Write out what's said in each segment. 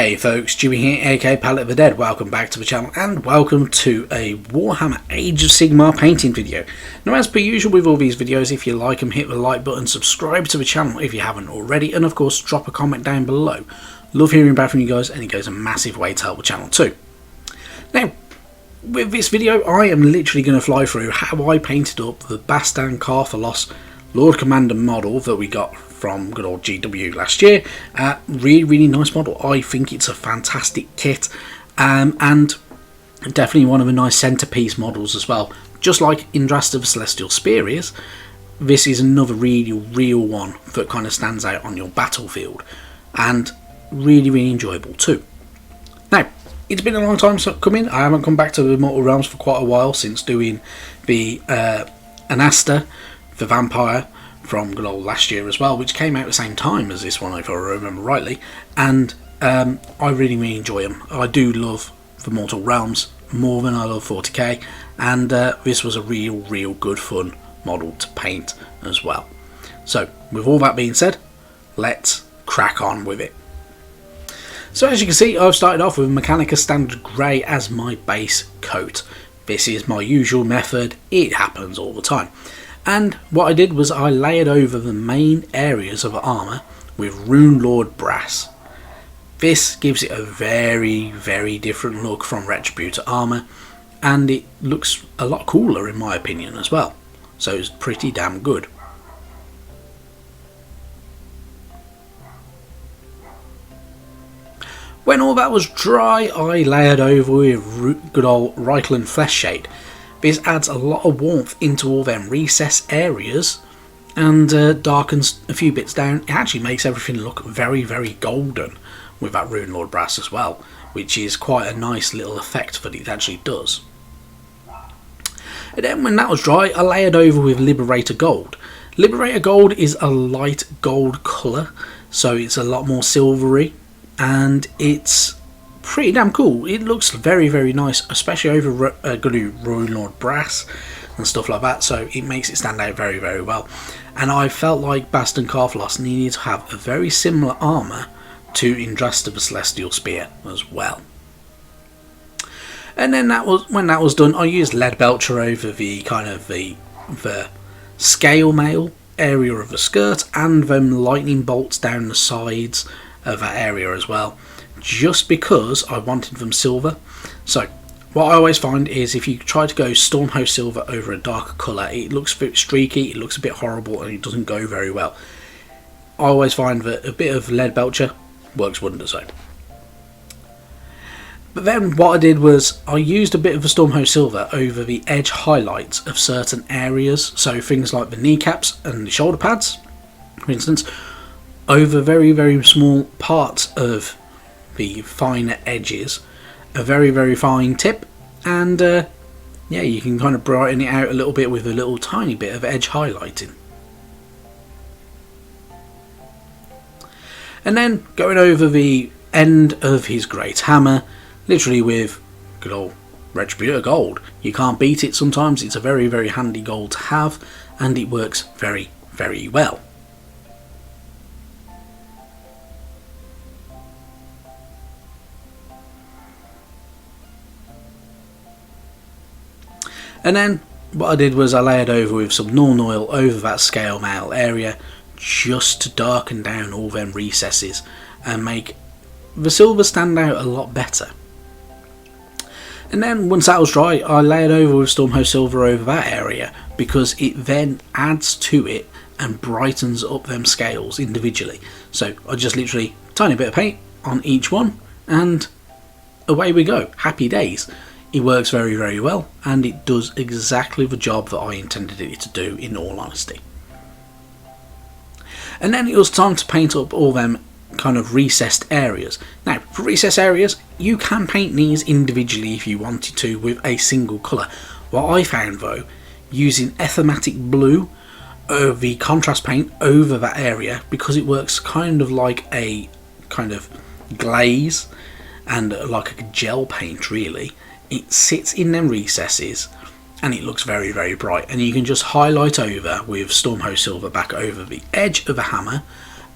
Hey folks, Jimmy here, aka Palette of the Dead. Welcome back to the channel and welcome to a Warhammer Age of Sigmar painting video. Now, as per usual with all these videos, if you like them, hit the like button, subscribe to the channel if you haven't already, and of course drop a comment down below. Love hearing back from you guys, and it goes a massive way to help the channel too. Now, with this video I am literally going to fly through how I painted up the Bastian Carthalos Lord Commander model that we got from good old GW last year. Really nice model. I think it's a fantastic kit, and definitely one of the nice centerpiece models as well. Just like Indrast of the Celestial Spear is, this is another really real one that kind of stands out on your battlefield, and really enjoyable too. Now, it's been a long time coming. I haven't come back to the Mortal Realms for quite a while since doing the Anasta, the Vampire, from good old last year as well, which came out at the same time as this one if I remember rightly, and I really enjoy them. I do love the Mortal Realms more than I love 40k, and this was a real good fun model to paint as well. So with all that being said, let's crack on with it. So as you can see, I've started off with Mechanica Standard Grey as my base coat. This is my usual method, it happens all the time. And what I did was I layered over the main areas of armour with Rune Lord brass. This gives it a very different look from Retributor armour, and it looks a lot cooler in my opinion as well. So it's pretty damn good. When all that was dry, I layered over with good old Reikland Flesh Shade. This adds a lot of warmth into all them recess areas and darkens a few bits down. It actually makes everything look very golden with that Rune Lord brass as well, which is quite a nice little effect that it actually does. And then when that was dry, I layered over with Liberator Gold. Liberator Gold is a light gold colour, so it's a lot more silvery, and it's pretty damn cool. It looks very nice, especially over Rune Lord brass and stuff like that, so it makes it stand out very well. And I felt like Bastian Carthalos needed to have a very similar armour to Indrast of the Celestial Spear as well. And then when that was done, I used Lead Belcher over the kind of the scale mail area of the skirt and them lightning bolts down the sides of that area as well, just because I wanted them silver. So what I always find is if you try to go Stormhost Silver over a darker colour, it looks a bit streaky, it looks a bit horrible, and it doesn't go very well. I always find that a bit of Lead Belcher works wonders though. But then what I did was I used a bit of the Stormhost Silver over the edge highlights of certain areas, so things like the kneecaps and the shoulder pads, for instance, over very small parts of the finer edges, a very fine tip, and yeah, you can kind of brighten it out a little bit with a little tiny bit of edge highlighting. And then going over the end of his great hammer, literally with good old Retributor Gold. You can't beat it sometimes, it's a very handy gold to have, and it works very well. And then what I did was I layered over with some Norn Oil over that scale mail area, just to darken down all them recesses and make the silver stand out a lot better. And then once that was dry, I layered over with Stormhost Silver over that area, because it then adds to it and brightens up them scales individually. So I just literally tiny bit of paint on each one, and away we go. Happy days. It works very well, and it does exactly the job that I intended it to do, in all honesty. And then it was time to paint up all them kind of recessed areas. Now, for recessed areas, you can paint these individually if you wanted to with a single colour. What I found though, using Ethematic Blue, the contrast paint over that area, because it works kind of like a kind of glaze and like a gel paint really. It sits in them recesses and it looks very bright, and you can just highlight over with Stormhost Silver back over the edge of the hammer,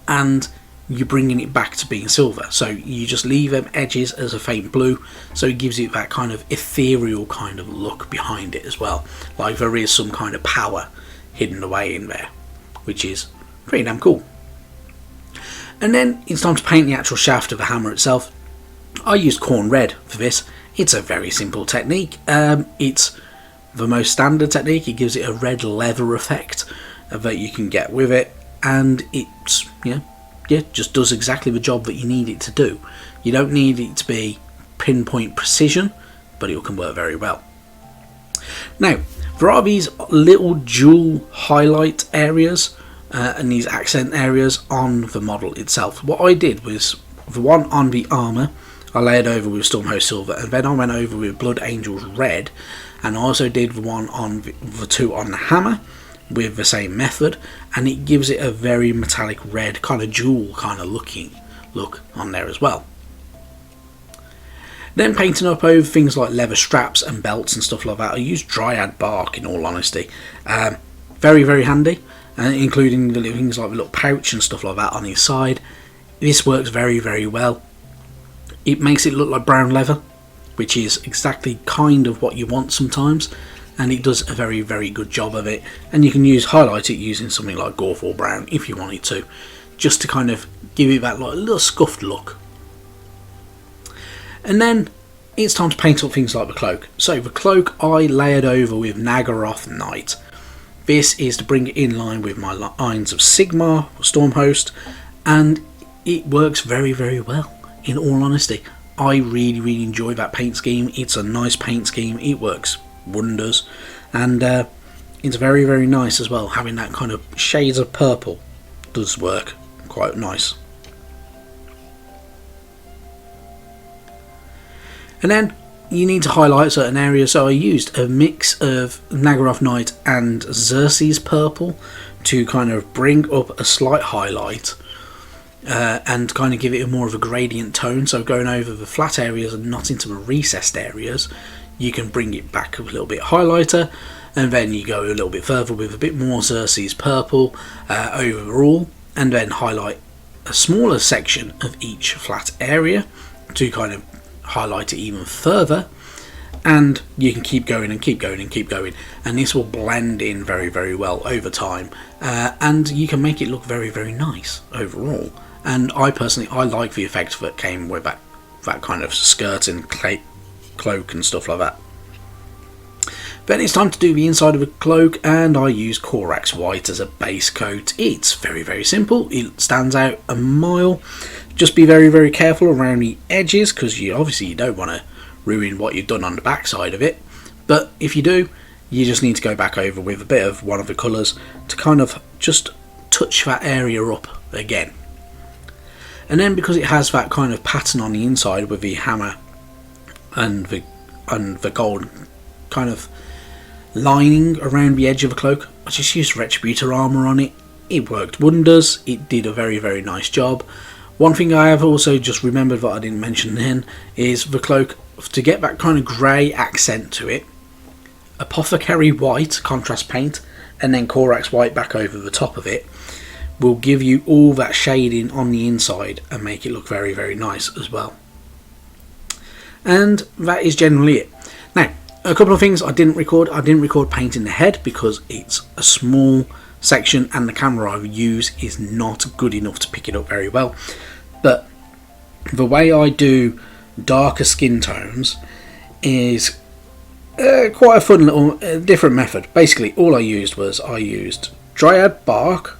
and you're bringing it back to being silver. So you just leave them edges as a faint blue, so it gives it that kind of ethereal kind of look behind it as well, like there is some kind of power hidden away in there, which is pretty damn cool. And then it's time to paint the actual shaft of the hammer itself. I used corn red for this. It's a very simple technique. It's the most standard technique. It gives it a red leather effect that you can get with it, and it's just does exactly the job that you need it to do. You don't need it to be pinpoint precision, but it can work very well. Now, there are these little jewel highlight areas and these accent areas on the model itself. What I did was, the one on the armour, I layered over with Stormhost Silver, and then I went over with Blood Angels Red, and I also did the one on the two on the hammer with the same method, and it gives it a very metallic red kind of jewel kind of look on there as well. Then painting up over things like leather straps and belts and stuff like that, I used Dryad bark, in all honesty. Very, very handy, including the things like the little pouch and stuff like that on his side. This works very, very well. It makes it look like brown leather, which is exactly kind of what you want sometimes, and it does a very, very good job of it. And you can highlight it using something like Gorthal Brown if you wanted to, just to kind of give it that like little scuffed look. And then it's time to paint up things like the cloak. So the cloak I layered over with Nagaroth Knight. This is to bring it in line with my lines of Sigmar, Stormhost, and it works very, very well, in all honesty. I really, really enjoy that paint scheme. It's a nice paint scheme. It works wonders, and it's very, very nice as well. Having that kind of shades of purple does work quite nice. And then you need to highlight certain areas, so I used a mix of Nagaroth Knight and Xerxes purple to kind of bring up a slight highlight and kind of give it a more of a gradient tone. So going over the flat areas and not into the recessed areas, you can bring it back a little bit highlighter, and then you go a little bit further with a bit more Xerxes purple overall, and then highlight a smaller section of each flat area to kind of highlight it even further, and you can keep going and keep going and keep going, and this will blend in very, very well over time, and you can make it look very, very nice overall. And I personally, I like the effect that came with that kind of skirt and cloak and stuff like that. Then it's time to do the inside of a cloak, and I use Corax White as a base coat. It's very, very simple. It stands out a mile. Just be very, very careful around the edges, because you don't want to ruin what you've done on the back side of it. But if you do, you just need to go back over with a bit of one of the colours to kind of just touch that area up again. And then because it has that kind of pattern on the inside with the hammer and the gold kind of lining around the edge of the cloak, I just used Retributor armour on it. It worked wonders. It did a very, very nice job. One thing I have also just remembered that I didn't mention then is the cloak, to get that kind of grey accent to it, Apothecary White contrast paint and then Corax White back over the top of it will give you all that shading on the inside and make it look very, very nice as well. And that is generally it. Now, a couple of things I didn't record. I didn't record painting the head because it's a small section and the camera I use is not good enough to pick it up very well. But the way I do darker skin tones is quite a fun little different method. Basically, all I used Dryad bark,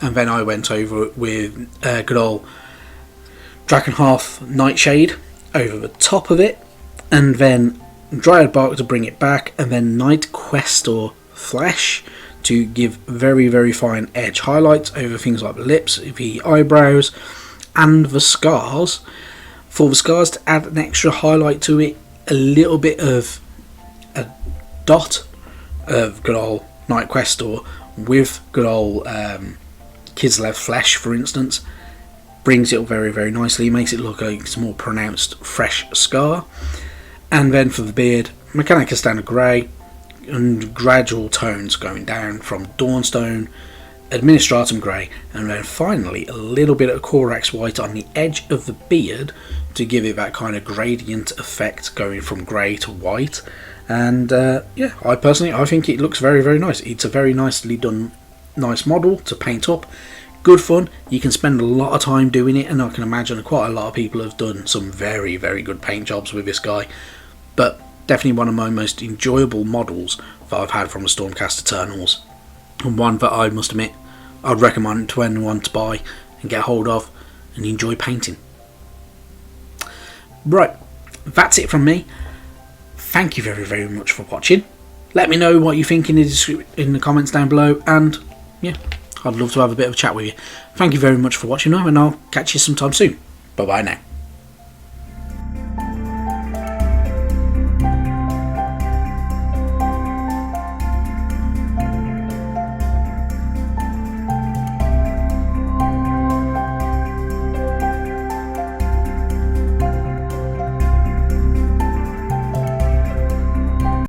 and then I went over it with good old Drakenhearth Nightshade over the top of it, and then Dryad bark to bring it back, and then Night Questor Flesh to give very, very fine edge highlights over things like the lips, the eyebrows, and the scars. For the scars, to add an extra highlight to it, a little bit of a dot of good old Night Questor with good old Kislev Flesh, for instance, brings it up very, very nicely, makes it look like it's a more pronounced fresh scar. And then for the beard, Mechanica Standard Grey and gradual tones going down from Dawnstone Administratum grey, and then finally a little bit of Corax white on the edge of the beard to give it that kind of gradient effect going from grey to white. And yeah, I think it looks very, very nice. It's a very nicely done, nice model to paint up. Good fun. You can spend a lot of time doing it, and I can imagine quite a lot of people have done some very, very good paint jobs with this guy. But definitely one of my most enjoyable models that I've had from the Stormcast Eternals, and one that I must admit I'd recommend to anyone to buy and get hold of and enjoy painting. Right, that's it from me. Thank you very, very much for watching. Let me know what you think in the comments down below, and yeah, I'd love to have a bit of a chat with you. Thank you very much for watching, and I'll catch you sometime soon. Bye bye now.